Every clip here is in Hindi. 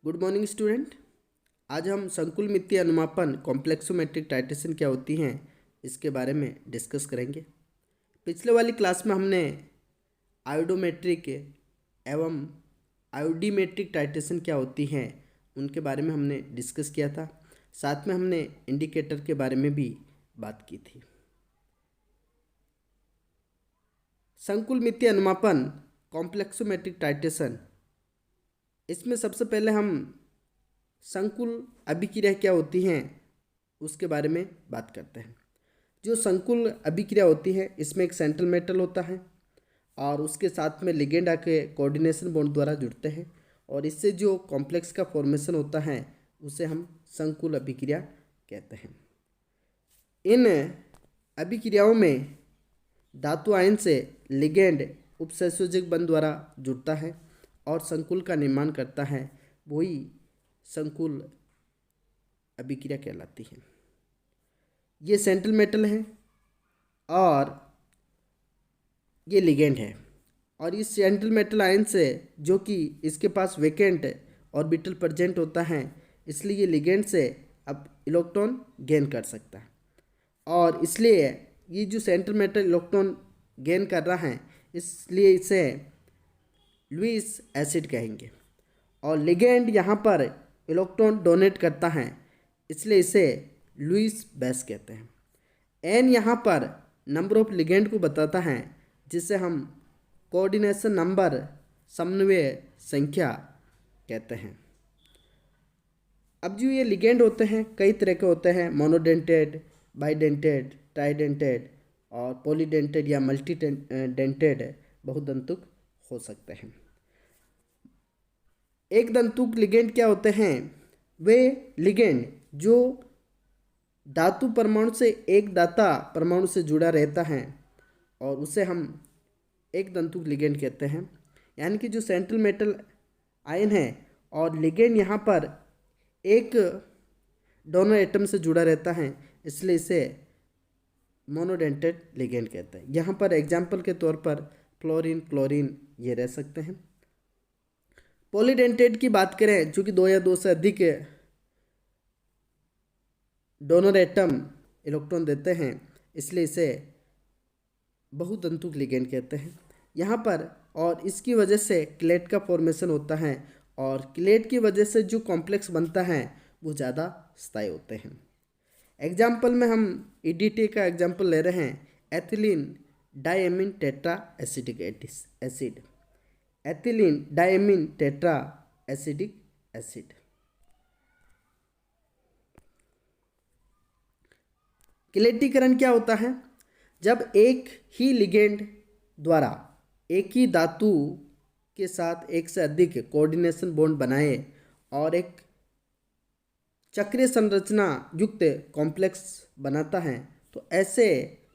Good morning student. आज हम संकुल मितीय अनुमापन कॉम्प्लेक्सोमेट्रिक टाइट्रेशन क्या होती हैं इसके बारे में डिस्कस करेंगे। पिछले वाली क्लास में हमने आयोडोमेट्रिक एवं आयोडीमेट्रिक टाइट्रेशन क्या होती हैं उनके बारे में हमने डिस्कस किया था। साथ में हमने इंडिकेटर के बारे में भी बात की थी। संकुल मितीय अनुमापन कॉम्प्लेक्सोमेट्रिक टाइट्रेशन, इसमें सबसे पहले हम संकुल अभिक्रिया क्या होती हैं उसके बारे में बात करते हैं। जो संकुल अभिक्रिया होती है इसमें एक सेंट्रल मेटल होता है और उसके साथ में लिगेंड आके कोऑर्डिनेशन बॉन्ड द्वारा जुड़ते हैं और इससे जो कॉम्प्लेक्स का फॉर्मेशन होता है उसे हम संकुल अभिक्रिया कहते हैं। इन अभिक्रियाओं में धातु आयन से लिगेंड उपसंयोजक बंध द्वारा जुड़ता है और संकुल का निर्माण करता है, वही संकुल अभिक्रिया कहलाती है। ये सेंट्रल मेटल है और ये लिगेंड है और इस सेंट्रल मेटल आयन से जो कि इसके पास वैकेंट ऑर्बिटल प्रेजेंट होता है, इसलिए ये लिगेंड से अब इलेक्ट्रॉन गेन कर सकता है और इसलिए ये जो सेंट्रल मेटल इलेक्ट्रॉन गेन कर रहा है इसलिए इसे लुईस एसिड कहेंगे और लिगेंड यहाँ पर इलेक्ट्रॉन डोनेट करता है इसलिए इसे लुईस बेस कहते हैं। एन यहाँ पर नंबर ऑफ लिगेंड को बताता है जिसे हम कोऑर्डिनेशन नंबर समन्वय संख्या कहते हैं। अब जो ये लिगेंड होते हैं कई तरह के होते हैं, मोनोडेंटेड, बाइडेंटेड, ट्राइडेंटेड और पॉलीडेंटेड या मल्टी डेंटेड बहुदंतुक हो सकते हैं। एक दंतुक लिगेंड क्या होते हैं? वे लिगेंड जो धातु परमाणु से एक दाता परमाणु से जुड़ा रहता है और उसे हम एक दंतुक लिगेंड कहते हैं। यानी कि जो सेंट्रल मेटल आयन है और लिगेंड यहाँ पर एक दोनों एटम से जुड़ा रहता है इसलिए इसे मोनोडेंटेड लिगेंड कहते हैं। यहाँ पर एग्जाम्पल के तौर पर फ्लोरीन, क्लोरीन ये रह सकते हैं। पॉलीडेंटेड की बात करें जो कि दो या दो से अधिक डोनर एटम इलेक्ट्रॉन देते हैं इसलिए इसे बहुदंतुक लिगेंड कहते हैं। यहाँ पर और इसकी वजह से क्लेट का फॉर्मेशन होता है और क्लेट की वजह से जो कॉम्प्लेक्स बनता है वो ज़्यादा स्थायी होते हैं। एग्जाम्पल में हम ईडीटी का एग्जाम्पल ले रहे हैं, ethylene diamine tetra acidic acid, ethylene diamine tetra acidic acid. किलेटीकरण क्या होता है? जब एक ही लिगेंड द्वारा एक ही धातु के साथ एक से अधिक कोऑर्डिनेशन बॉन्ड बनाए और एक चक्रीय संरचना युक्त कॉम्प्लेक्स बनाता है तो ऐसे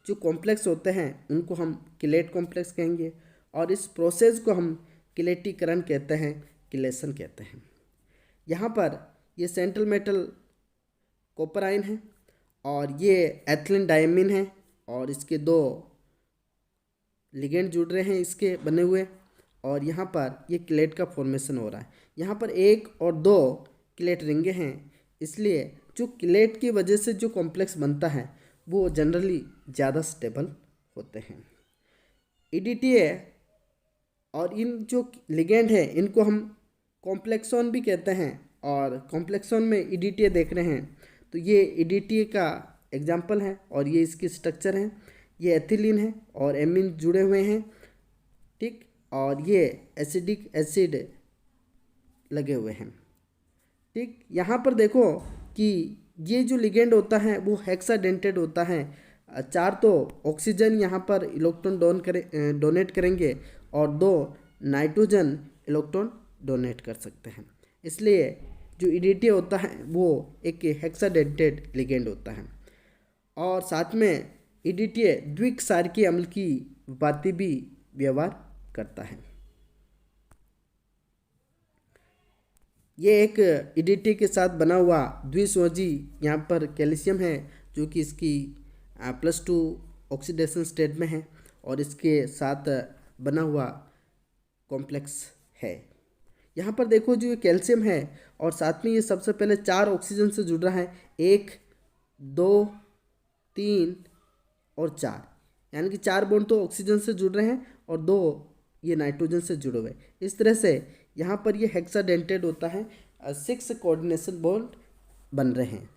जो कॉम्प्लेक्स होते हैं उनको हम किलेट कॉम्प्लेक्स कहेंगे और इस प्रोसेस को हम किलेटीकरण कहते हैं, किलेशन कहते हैं। यहाँ पर ये सेंट्रल मेटल कॉपर आयन है और ये एथिलीन डायमीन है और इसके दो लिगेंड जुड़ रहे हैं इसके बने हुए और यहाँ पर ये किलेट का फॉर्मेशन हो रहा है। यहाँ पर एक और दो किलेट रिंगे हैं इसलिए जो किलेट की वजह से जो कॉम्प्लेक्स बनता है वो जनरली ज़्यादा स्टेबल होते हैं। ईडीटीए और इन जो लिगेंड है इनको हम कॉम्प्लेक्सॉन भी कहते हैं और कॉम्प्लेक्सॉन में ईडीटीए देख रहे हैं तो ये ईडीटीए का एग्जाम्पल है और ये इसकी स्ट्रक्चर है। ये एथिलीन है और एमीन जुड़े हुए हैं, ठीक, और ये एसिडिक एसिड लगे हुए हैं, ठीक। यहाँ पर देखो कि ये जो लिगेंड होता है वो हेक्साडेंटेड होता है। चार तो ऑक्सीजन यहाँ पर इलेक्ट्रॉन डोनेट करेंगे और दो नाइट्रोजन इलेक्ट्रॉन डोनेट कर सकते हैं, इसलिए जो ईडीटीए होता है वो एक हेक्साडेंटेड लिगेंड होता है। और साथ में ईडीटीए द्विक्षारकीय अम्ल की भांति भी व्यवहार करता है। ये एक ईडीटी के साथ बना हुआ द्विसंयोजी यहाँ पर कैल्शियम है जो कि इसकी +2 ऑक्सीडेशन स्टेट में है और इसके साथ बना हुआ कॉम्प्लेक्स है। यहाँ पर देखो जो ये कैल्शियम है और साथ में ये सबसे पहले 4 ऑक्सीजन से जुड़ रहा है, 1 2 3 और 4, यानी कि 4 बॉन्ड तो ऑक्सीजन से जुड़ रहे हैं और 2 ये नाइट्रोजन से जुड़े हुए। इस तरह से यहाँ पर ये हेक्साडेंटेड होता है, 6 कोऑर्डिनेशन बॉन्ड बन रहे हैं।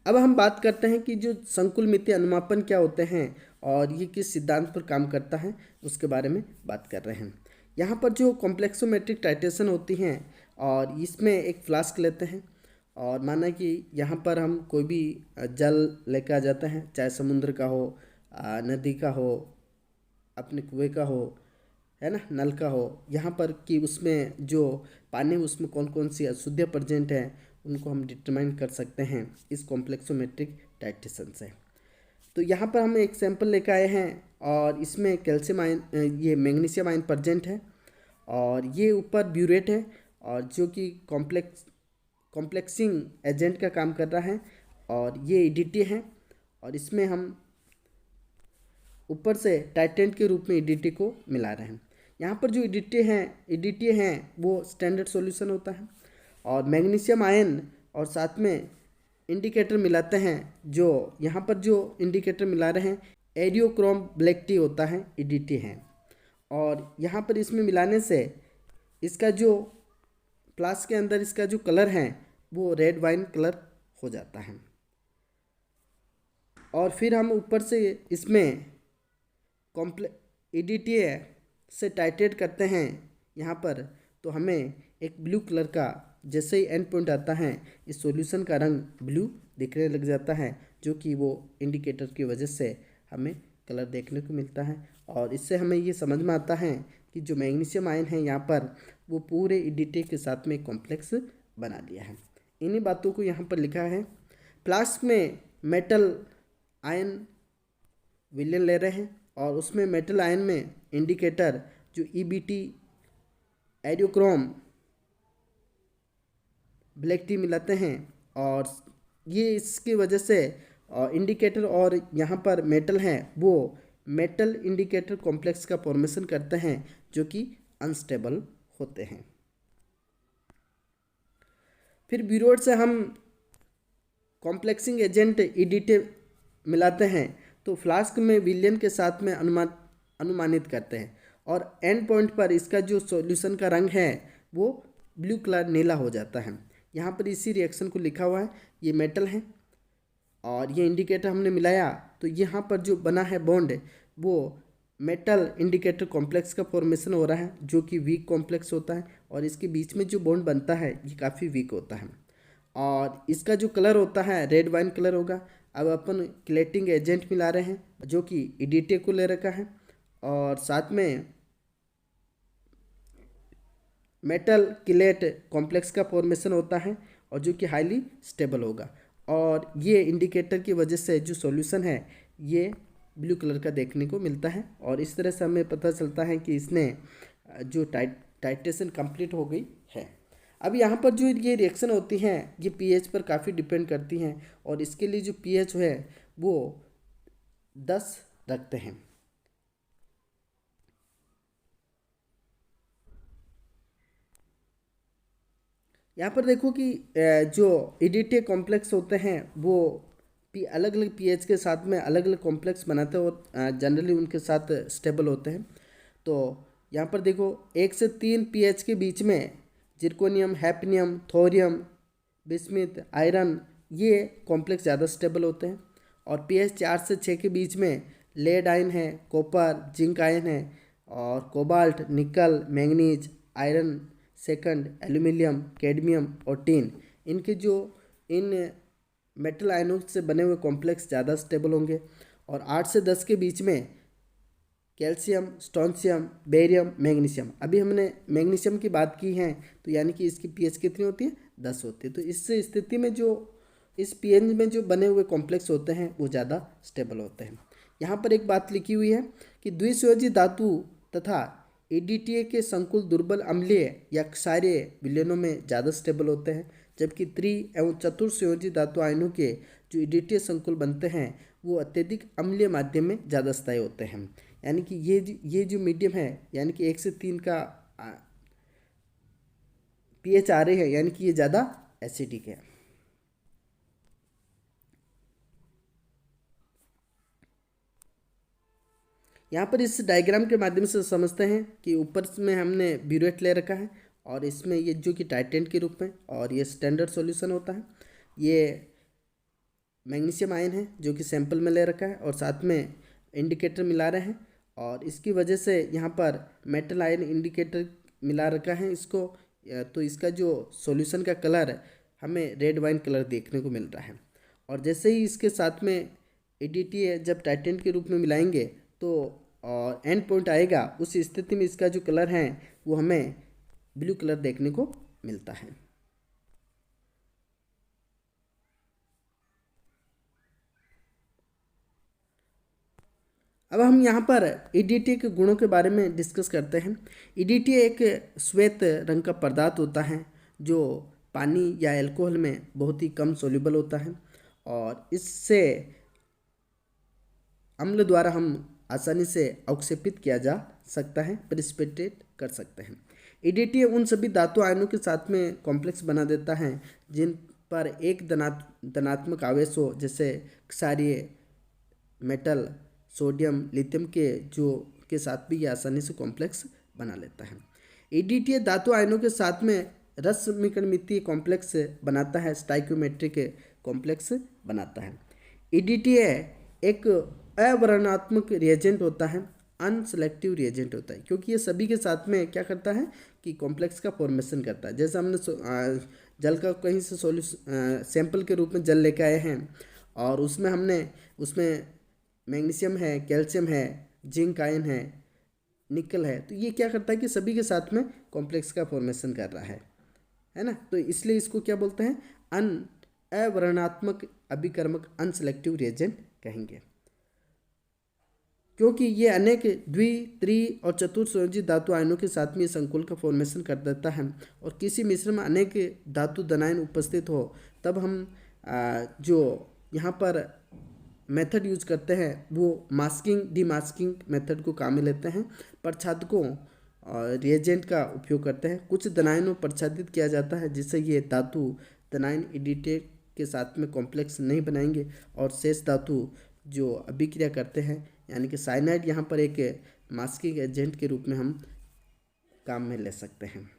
अब हम बात करते हैं कि जो संकुल मितीय अनुमापन क्या होते हैं और ये किस सिद्धांत पर काम करता है, उसके बारे में बात कर रहे हैं। यहाँ पर जो कॉम्प्लेक्सोमेट्रिक टाइट्रेशन होती हैं और इसमें एक फ्लास्क लेते हैं और माना कि यहाँ पर हम कोई भी जल लेकर आ जाते हैं, चाहे समुद्र का हो, नदी का हो, अपने कुएं का हो, है ना, नल का हो, यहाँ पर कि उसमें जो पानी उसमें कौन कौन सी अशुद्धियाँ प्रेजेंट हैं उनको हम डिटरमाइन कर सकते हैं इस कॉम्प्लेक्सोमेट्रिक टाइट्रेशन से। तो यहाँ पर हम एक सैंपल लेकर आए हैं और इसमें कैल्शियम आयन, ये मैग्नीशियम आयन प्रेजेंट है और ये ऊपर ब्यूरेट है और जो कि कॉम्प्लेक्सिंग एजेंट का काम कर रहा है और ये ईडीटी है और इसमें हम ऊपर से टाइटेंट के रूप में ईडीटी को मिला रहे हैं। यहाँ पर जो ईडीटी हैं वो स्टैंडर्ड सॉल्यूशन होता है और मैग्नीशियम आयन और साथ में इंडिकेटर मिलाते हैं। जो यहाँ पर जो इंडिकेटर मिला रहे हैं एरियोक्रोम ब्लैक टी होता है, ईडीटी है, और यहाँ पर इसमें मिलाने से इसका जो फ्लास्क के अंदर इसका जो कलर है वो रेड वाइन कलर हो जाता है। और फिर हम ऊपर से इसमें ईडीटी से टाइट्रेट करते हैं यहाँ पर, तो हमें एक ब्लू कलर का, जैसे ही एंड पॉइंट आता है इस सॉल्यूशन का रंग ब्लू दिखने लग जाता है, जो कि वो इंडिकेटर की वजह से हमें कलर देखने को मिलता है। और इससे हमें ये समझ में आता है कि जो मैग्नीशियम आयन है यहाँ पर वो पूरे ईडीटी के साथ में कॉम्प्लेक्स बना लिया है। इन्हीं बातों को यहाँ पर लिखा है। फ्लास्क में मेटल आयन विलयन ले रहे हैं और उसमें मेटल आयन में इंडिकेटर जो ईबीटी एरियोक्रोम ब्लैक टी मिलाते हैं और ये इसकी वजह से इंडिकेटर और यहाँ पर मेटल हैं वो मेटल इंडिकेटर कॉम्प्लेक्स का फॉर्मेशन करते हैं जो कि अनस्टेबल होते हैं। फिर ब्यूरोड से हम कॉम्प्लेक्सिंग एजेंट ईडीटी मिलाते हैं तो फ्लास्क में विलयन के साथ में अनुमानित करते हैं और एंड पॉइंट पर इसका जो सॉल्यूशन का रंग है वो ब्लू कलर नीला हो जाता है। यहाँ पर इसी रिएक्शन को लिखा हुआ है, ये मेटल है और ये इंडिकेटर हमने मिलाया तो यहाँ पर जो बना है बॉन्ड वो मेटल इंडिकेटर कॉम्प्लेक्स का फॉर्मेशन हो रहा है जो कि वीक कॉम्प्लेक्स होता है और इसके बीच में जो बॉन्ड बनता है ये काफ़ी वीक होता है और इसका जो कलर होता है रेड वाइन कलर होगा। अब अपन क्लेटिंग एजेंट मिला रहे हैं जो कि ईडीटी को ले रखा है और साथ में मेटल किलेट कॉम्प्लेक्स का फॉर्मेशन होता है और जो कि हाईली स्टेबल होगा और ये इंडिकेटर की वजह से जो सॉल्यूशन है ये ब्लू कलर का देखने को मिलता है और इस तरह से हमें पता चलता है कि इसने जो टाइट्रेशन कंप्लीट हो गई है। अब यहाँ पर जो ये रिएक्शन होती हैं ये पीएच पर काफ़ी डिपेंड करती हैं और इसके लिए जो पीएच है वो 10 रखते हैं। यहाँ पर देखो कि जो ईडीटी कॉम्प्लेक्स होते हैं वो अलग अलग पीएच के साथ में अलग अलग कॉम्प्लेक्स बनाते हैं और जनरली उनके साथ स्टेबल होते हैं। तो यहाँ पर देखो 1 से 3 पीएच के बीच में zirconium, hafnium, thorium, bismuth, iron ये कॉम्प्लेक्स ज़्यादा स्टेबल होते हैं और पीएच 4 से 6 के बीच में लेड आयन है, कॉपर, जिंक आयन है और कोबाल्ट, निकल, manganese, iron second, aluminium, cadmium और टिन, इनके जो इन मेटल आयनों से बने हुए कॉम्प्लेक्स ज़्यादा स्टेबल होंगे। और 8 से 10 के बीच में कैल्शियम, स्ट्रोंशियम, बेरियम, मैग्नीशियम। अभी हमने मैग्नीशियम की बात की है तो यानी कि इसकी पीएच कितनी होती है, 10 होती है। तो इस स्थिति में जो इस पीएच में जो बने हुए कॉम्प्लेक्स होते हैं वो ज़्यादा स्टेबल होते हैं। यहाँ पर एक बात लिखी हुई है कि द्विसंयोजी धातु तथा ईडीटी के संकुल दुर्बल अम्लीय या क्षारीय विलयनों में ज़्यादा स्टेबल होते हैं, जबकि एवं चतुर्संयोजी धातु आयनों के जो ईडीटी संकुल बनते हैं वो अत्यधिक अम्लीय माध्यम में ज़्यादा स्थायी होते हैं। यानी कि ये जो मीडियम है, यानी कि 1 से 3 का pH आ रही है, यानी कि ये ज़्यादा एसिडिक है। यहाँ पर इस डायग्राम के माध्यम से समझते हैं कि ऊपर में हमने ब्यूरेट ले रखा है और इसमें ये जो कि टाइटेंट के रूप में, और ये स्टैंडर्ड सॉल्यूशन होता है। ये मैग्नीशियम आयन है जो कि सैंपल में ले रखा है और साथ में इंडिकेटर मिला रहे हैं, और इसकी वजह से यहाँ पर मेटल आयन इंडिकेटर मिला रखा है इसको, तो इसका जो सॉल्यूशन का कलर हमें रेड वाइन कलर देखने को मिल रहा है। और जैसे ही इसके साथ में ADTA जब टाइटेंट के रूप में मिलाएंगे तो और एंड पॉइंट आएगा, उस स्थिति में इसका जो कलर है वो हमें ब्लू कलर देखने को मिलता है। अब हम यहाँ पर EDTA के गुणों के बारे में डिस्कस करते हैं। EDTA एक श्वेत रंग का पदार्थ होता है जो पानी या अल्कोहल में बहुत ही कम सोल्यूबल होता है, और इससे अम्ल द्वारा हम आसानी से अवक्षेपित किया जा सकता है, प्रिसिपिटेट कर सकते हैं। EDTA उन सभी धातु आयनों के साथ में कॉम्प्लेक्स बना देता है जिन पर एक धनात्मक आवेश हो, जैसे क्षारीय, मेटल, सोडियम, लिथियम के साथ भी ये आसानी से कॉम्प्लेक्स बना लेता है। EDTA धातु आयनों के साथ में रस समीकरणमितीय कॉम्प्लेक्स बनाता है, स्टाइक्योमेट्रिक कॉम्प्लेक्स बनाता है। EDTA एक अवर्णनात्मक रिएजेंट होता है, अनसेलेक्टिव रिएजेंट होता है, क्योंकि ये सभी के साथ में क्या करता है कि कॉम्प्लेक्स का फॉर्मेशन करता है। जैसे हमने जल का कहीं से सैंपल के रूप में जल लेके आए हैं और उसमें मैग्नीशियम है, कैल्शियम है, जिंक आयन है, निकल है, तो ये क्या करता है कि सभी के साथ में कॉम्प्लेक्स का फॉर्मेशन कर रहा है ना। तो इसलिए इसको क्या बोलते हैं, अवर्णनात्मक अभिकर्मक अनसेलेक्टिव रिएजेंट कहेंगे, क्योंकि ये अनेक द्वि, त्रि और चतुर्थ संयोजित धातु आयनों के साथ में ये संकुल का फॉर्मेशन कर देता है। और किसी मिश्रण में अनेक धातु धनायन उपस्थित हो तब हम जो यहाँ पर मेथड यूज करते हैं वो मास्किंग, डीमास्किंग मेथड को काम में लेते हैं। प्रच्छादकों और रिएजेंट का उपयोग करते हैं। कुछ धनायनों प्रच्छादित किया जाता है जिससे ये धातु धनायन EDTA के साथ में कॉम्प्लेक्स नहीं बनाएंगे, और शेष धातु जो अभिक्रिया करते हैं, यानी कि साइनाइड यहाँ पर एक मास्किंग एजेंट के रूप में हम काम में ले सकते हैं।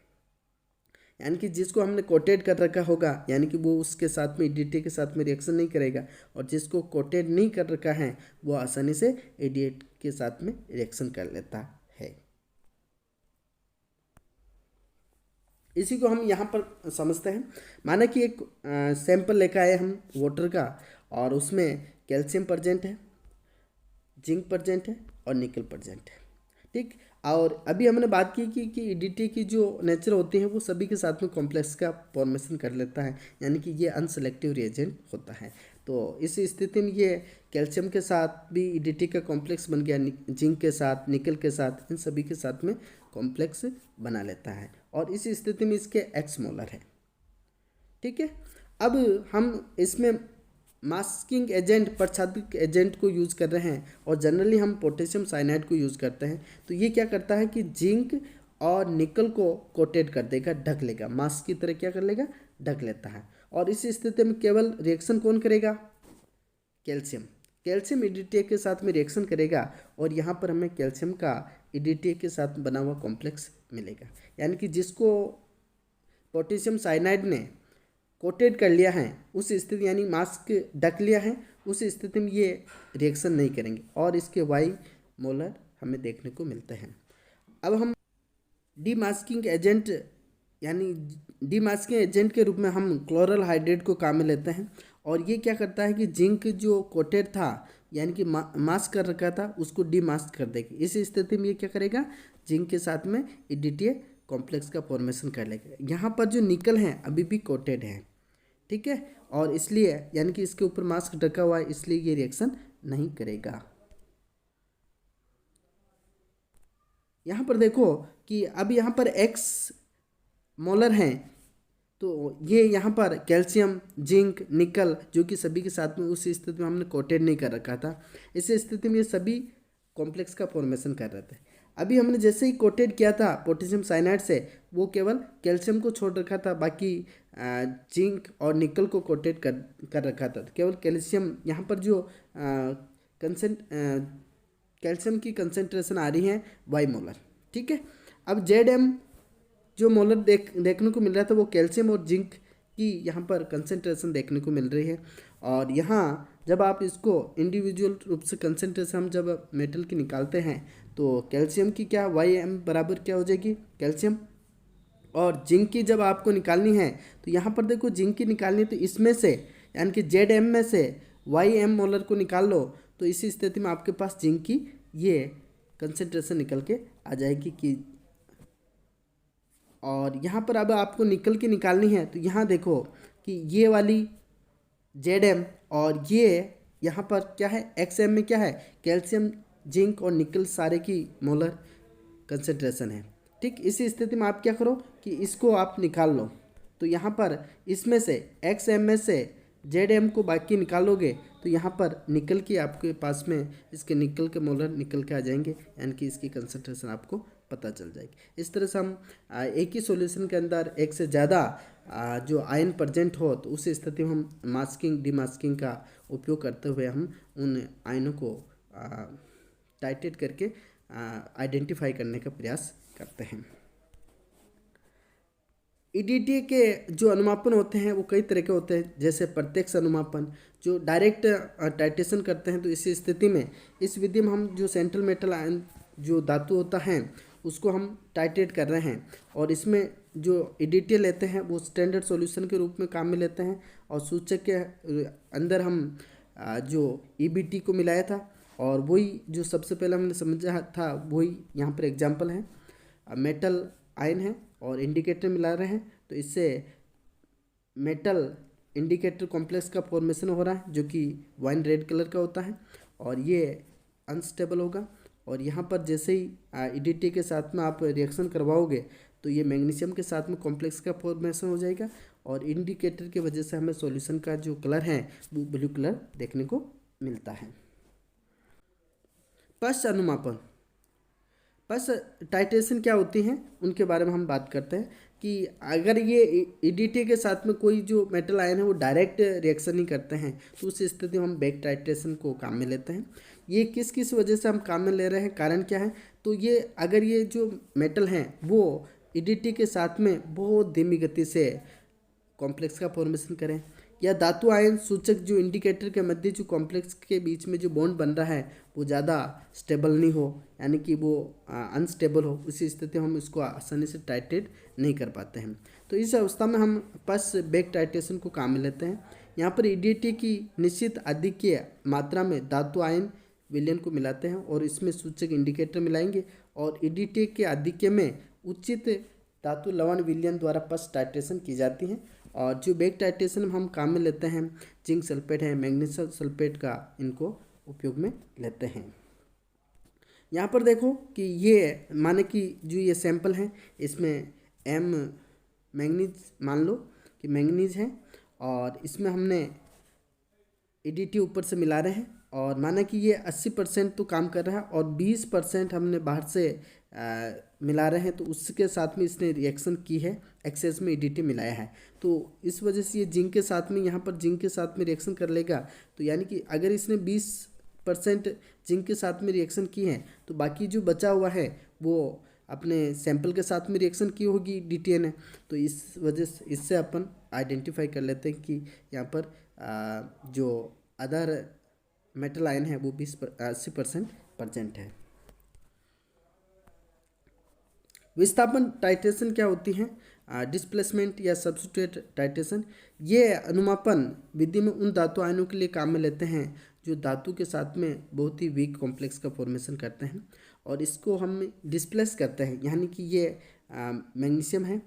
यानी कि जिसको हमने कोटेड कर रखा होगा, यानी कि वो उसके साथ में EDTA के साथ में रिएक्शन नहीं करेगा, और जिसको कोटेड नहीं कर रखा है वो आसानी से EDTA के साथ में रिएक्शन कर लेता है। इसी को हम यहाँ पर समझते हैं। माना कि एक सैंपल लेकर आए हम वाटर का, और उसमें कैल्शियम प्रेजेंट है, जिंक प्रेजेंट है और निकल प्रेजेंट है, ठीक। और अभी हमने बात की कि EDTA की जो नेचर होती है वो सभी के साथ में कॉम्प्लेक्स का फॉर्मेशन कर लेता है, यानी कि ये अनसेलेक्टिव रिएजेंट होता है। तो इस स्थिति में ये कैल्शियम के साथ भी EDTA का कॉम्प्लेक्स बन गया, जिंक के साथ, निकल के साथ, इन सभी के साथ में कॉम्प्लेक्स बना लेता है, और इस स्थिति में इसके X मोलर है, ठीक है। अब हम इसमें मास्किंग एजेंट, प्रच्छादक एजेंट को यूज़ कर रहे हैं, और जनरली हम पोटेशियम साइनाइड को यूज़ करते हैं। तो ये क्या करता है कि जिंक और निकल को कोटेड कर देगा, ढक लेगा, मास्क की तरह क्या कर लेगा, ढक लेता है। और इस स्थिति में केवल रिएक्शन कौन करेगा, कैल्शियम EDTA के साथ में रिएक्शन करेगा, और यहाँ पर हमें कैल्शियम का EDTA के साथ बना हुआ कॉम्प्लेक्स मिलेगा। यानी कि जिसको पोटेशियम साइनाइड ने कोटेड कर लिया है उस स्थिति, यानी मास्क ढक लिया है, उस स्थिति में ये रिएक्शन नहीं करेंगे, और इसके Y मोलर हमें देखने को मिलते हैं। अब हम डीमास्किंग एजेंट, यानी डीमास्किंग एजेंट के रूप में हम क्लोरल हाइड्रेट को काम में लेते हैं, और ये क्या करता है कि जिंक जो कोटेड था, यानी कि मास्क कर रखा था, उसको डीमास्क कर देगा। इस स्थिति में ये क्या करेगा, जिंक के साथ में EDTA कॉम्प्लेक्स का फॉर्मेशन कर लेगा। यहाँ पर जो निकल है अभी भी कोटेड है, ठीक है, और इसलिए यानी कि इसके ऊपर मास्क ढका हुआ है, इसलिए ये रिएक्शन नहीं करेगा। यहाँ पर देखो कि अब यहाँ पर X मोलर हैं, तो ये यहाँ पर कैल्शियम, जिंक, निकल जो कि सभी के साथ में उस स्थिति में हमने कोटेड नहीं कर रखा था, इस स्थिति में ये सभी कॉम्प्लेक्स का फॉर्मेशन कर रहे थे। अभी हमने जैसे ही कोटेड किया था पोटेशियम साइनाइड से, वो केवल कैल्शियम को छोड़ रखा था, बाकी जिंक और निकल को कोटेड कर रखा था। केवल कैल्शियम यहाँ पर जो कैल्शियम की कंसेंट्रेशन आ रही है वाई मोलर, ठीक है। अब जेड जो मोलर देखने को मिल रहा था वो कैल्शियम और जिंक की यहाँ पर कंसेंट्रेशन देखने को मिल रही है। और यहाँ जब आप इसको इंडिविजुअल रूप से कंसेंट्रेशन हम जब मेटल की निकालते हैं तो कैल्शियम की क्या YM बराबर क्या हो जाएगी कैल्शियम, और जिंक की जब आपको निकालनी है तो यहाँ पर देखो जिंक की निकालनी है तो इसमें से यानी कि ZM में से YM मोलर को निकाल लो, तो इसी स्थिति में आपके पास जिंक की ये कंसेंट्रेशन निकल के आ जाएगी कि। और यहाँ पर अब आपको निकल की निकालनी है तो यहाँ देखो कि ये वाली ZM और ये यहाँ पर क्या है XM में क्या है कैल्शियम जिंक और निकल सारे की मोलर कंसेंट्रेशन है, ठीक। इसी स्थिति में आप क्या करो कि इसको आप निकाल लो, तो यहाँ पर इसमें से XM में से ZM को बाकी निकालोगे तो यहाँ पर निकल की आपके पास में इसके निकल के मोलर निकल के आ जाएंगे, यानी कि इसकी कंसेंट्रेशन आपको पता चल जाएगी। इस तरह से हम एक ही सॉल्यूशन के अंदर एक से ज़्यादा जो आयन प्रेजेंट हो तो उस स्थिति में हम मास्किंग डीमास्किंग का उपयोग करते हुए हम उन आयनों को टाइटेट करके आइडेंटिफाई करने का प्रयास करते हैं। ईडीटी के जो अनुमापन होते हैं वो कई तरह के होते हैं, जैसे प्रत्यक्ष अनुमापन जो डायरेक्ट टाइटेशन करते हैं। तो इसी स्थिति में इस विधि में हम जो सेंट्रल मेटल आयन जो धातु होता है उसको हम टाइटेट कर रहे हैं, और इसमें जो ईडीटी लेते हैं वो स्टैंडर्ड सॉल्यूशन के रूप में काम में लेते हैं, और सूचक के अंदर हम जो ईबीटी को मिलाया था, और वही जो सबसे पहले हमने समझा था वही यहाँ पर एग्जाम्पल है। मेटल आयन है और इंडिकेटर मिला रहे हैं, तो इससे मेटल इंडिकेटर कॉम्प्लेक्स का फॉर्मेशन हो रहा है जो कि वाइन रेड कलर का होता है, और ये अनस्टेबल होगा। और यहाँ पर जैसे ही ईडीटी के साथ में आप रिएक्शन करवाओगे तो ये मैग्नीशियम के साथ में कॉम्प्लेक्स का फॉर्मेशन हो जाएगा, और इंडिकेटर की वजह से हमें सॉल्यूशन का जो कलर है वो ब्लू कलर देखने को मिलता है। पश्च अनुमापन, पश्च टाइटेशन क्या होती हैं उनके बारे में हम बात करते हैं कि अगर ये ईडीटी के साथ में कोई जो मेटल आयन है वो डायरेक्ट रिएक्शन नहीं करते हैं तो उस स्थिति में हम बैक टाइटेशन को काम में लेते हैं। ये किस किस वजह से हम काम में ले रहे हैं, कारण क्या है, तो ये अगर ये जो मेटल हैं वो ईडीटी के साथ में बहुत धीमी गति से कॉम्प्लेक्स का फॉर्मेशन करें, या धातु आयन सूचक जो इंडिकेटर के मध्य जो कॉम्प्लेक्स के बीच में जो बॉन्ड बन रहा है वो ज़्यादा स्टेबल नहीं हो, यानी कि वो अनस्टेबल हो, उसी स्थिति में हम इसको आसानी से टाइटेट नहीं कर पाते हैं। तो इस अवस्था में हम पश्च बैक टाइटेशन को काम में लेते हैं। यहाँ पर ईडीटी की निश्चित आधिक्य मात्रा में धातु आयन विलयन को मिलाते हैं और इसमें सूचक इंडिकेटर मिलाएंगे, और ईडीटी के आधिक्य में उचित धातु लवण विलयन द्वारा पश्च टाइटेशन की जाती है। और जो बैक टाइटेशन में हम काम में लेते हैं जिंक सल्फेट है, मैग्नीशियम सल्फेट का इनको उपयोग में लेते हैं। यहाँ पर देखो कि ये माने कि जो ये सैंपल है इसमें M मैंगनीज मान लो कि मैंगनीज है, और इसमें हमने ईडीटी ऊपर से मिला रहे हैं, और माना कि ये 80% तो काम कर रहा है और 20% हमने बाहर से मिला रहे हैं, तो उसके साथ में इसने रिएक्शन की है, एक्सेस में ईडीटी मिलाया है, तो इस वजह से ये जिंक के साथ में यहाँ पर जिंक के साथ में रिएक्शन कर लेगा। तो यानी कि अगर इसने 20% जिंक के साथ में रिएक्शन की है तो बाकी जो बचा हुआ है वो अपने सैंपल के साथ में रिएक्शन की होगी DTN है, तो इस वजह से इससे अपन आइडेंटिफाई कर लेते हैं कि यहाँ पर जो अदर मेटल आयन है वो 80% प्रेजेंट है। विस्थापन टाइटेशन क्या होती है, डिस्प्लेसमेंट या सब्स्टिट्यूट टाइटेशन, ये अनुमापन विधि में उन धातु आयनों के लिए काम में लेते हैं जो धातु के साथ में बहुत ही वीक कॉम्प्लेक्स का फॉर्मेशन करते हैं, और इसको हम डिस्प्लेस करते हैं, यानी कि ये मैग्नीशियम है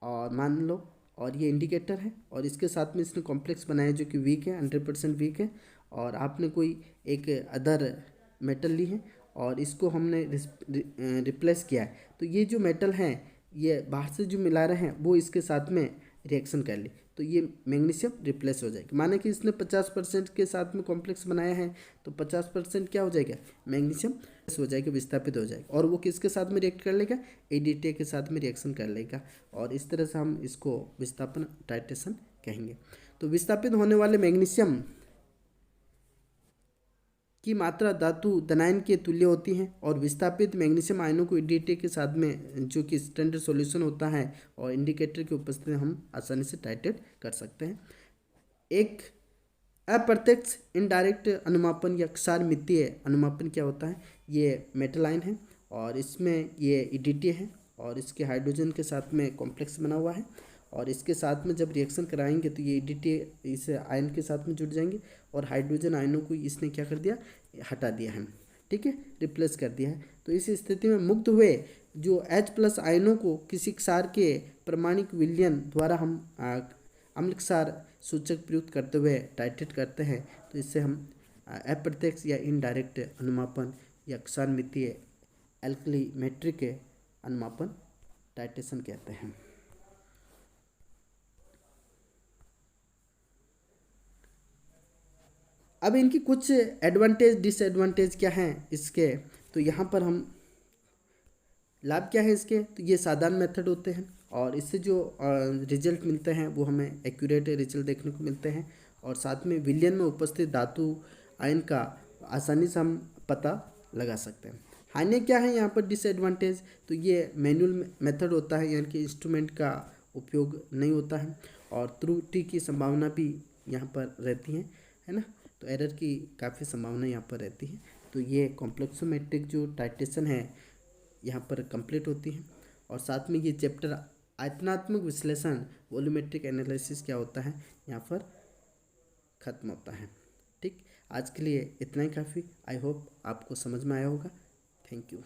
और मान लो, और ये इंडिकेटर है, और इसके साथ में इसने कॉम्प्लेक्स बनाया जो कि वीक है, 100% वीक है, और आपने कोई एक अदर मेटल ली है और इसको हमने रिप्लेस किया है, तो ये जो मेटल हैं ये बाहर से जो मिला रहे हैं वो इसके साथ में रिएक्शन कर ली तो ये मैग्नीशियम रिप्लेस हो जाएगा। माने कि इसने 50% के साथ में कॉम्प्लेक्स बनाया है तो 50% क्या हो जाएगा, मैग्नीशियम हो जाएगा, विस्थापित हो जाएगा। और वो किसके साथ में रिएक्ट कर लेगा, ADTA के साथ में रिएक्शन कर लेगा। और इस तरह से हम इसको विस्थापन टाइट्रेशन कहेंगे। तो विस्थापित होने वाले मैग्नीशियम की मात्रा धातु धनायन के तुल्य होती है और विस्थापित मैग्नीशियम आयनों को EDTA के साथ में जो कि स्टैंडर्ड सॉल्यूशन होता है और इंडिकेटर की उपस्थिति में हम आसानी से टाइट्रेट कर सकते हैं। एक अप्रत्यक्ष इनडायरेक्ट अनुमापन या क्षारमितीय अनुमापन क्या होता है, ये मेटल आयन है और इसमें ये EDTA है और इसके हाइड्रोजन के साथ में कॉम्प्लेक्स बना हुआ है और इसके साथ में जब रिएक्शन कराएंगे तो ये EDTA इस आयन के साथ में जुड़ जाएंगे और हाइड्रोजन आयनों को इसने क्या कर दिया, हटा दिया है, ठीक है, रिप्लेस कर दिया है। तो इस स्थिति में मुक्त हुए जो H+ आयनों को किसी क्षार के प्रमाणिक विलयन द्वारा हम अम्ल क्षार सूचक प्रयुक्त करते हुए टाइट्रेट करते हैं। तो इससे हम अप्रत्यक्ष या इनडायरेक्ट अनुमापन या क्षारमितीय एल्कलीमेट्रिक अनुमापन टाइट्रेशन कहते हैं। अब इनकी कुछ एडवांटेज डिसएडवांटेज क्या हैं इसके, तो यहाँ पर हम लाभ क्या है इसके, तो ये साधारण मेथड होते हैं और इससे जो रिजल्ट मिलते हैं वो हमें एक्यूरेट रिजल्ट देखने को मिलते हैं और साथ में विलयन में उपस्थित धातु आयन का आसानी से हम पता लगा सकते हैं। हानि क्या है यहाँ पर डिसएडवांटेज, तो ये मैनुअल मेथड होता है, यानी कि इंस्ट्रूमेंट का उपयोग नहीं होता है और त्रुटि की संभावना भी यहाँ पर रहती है ना, तो एरर की काफ़ी संभावना यहाँ पर रहती है। तो ये कॉम्प्लेक्सोमेट्रिक जो टाइट्रेशन है यहाँ पर कंप्लीट होती है और साथ में ये चैप्टर आयतनात्मक विश्लेषण वॉल्यूमेट्रिक एनालिसिस क्या होता है यहाँ पर ख़त्म होता है। ठीक, आज के लिए इतना ही काफ़ी। आई होप आपको समझ में आया होगा। Thank you.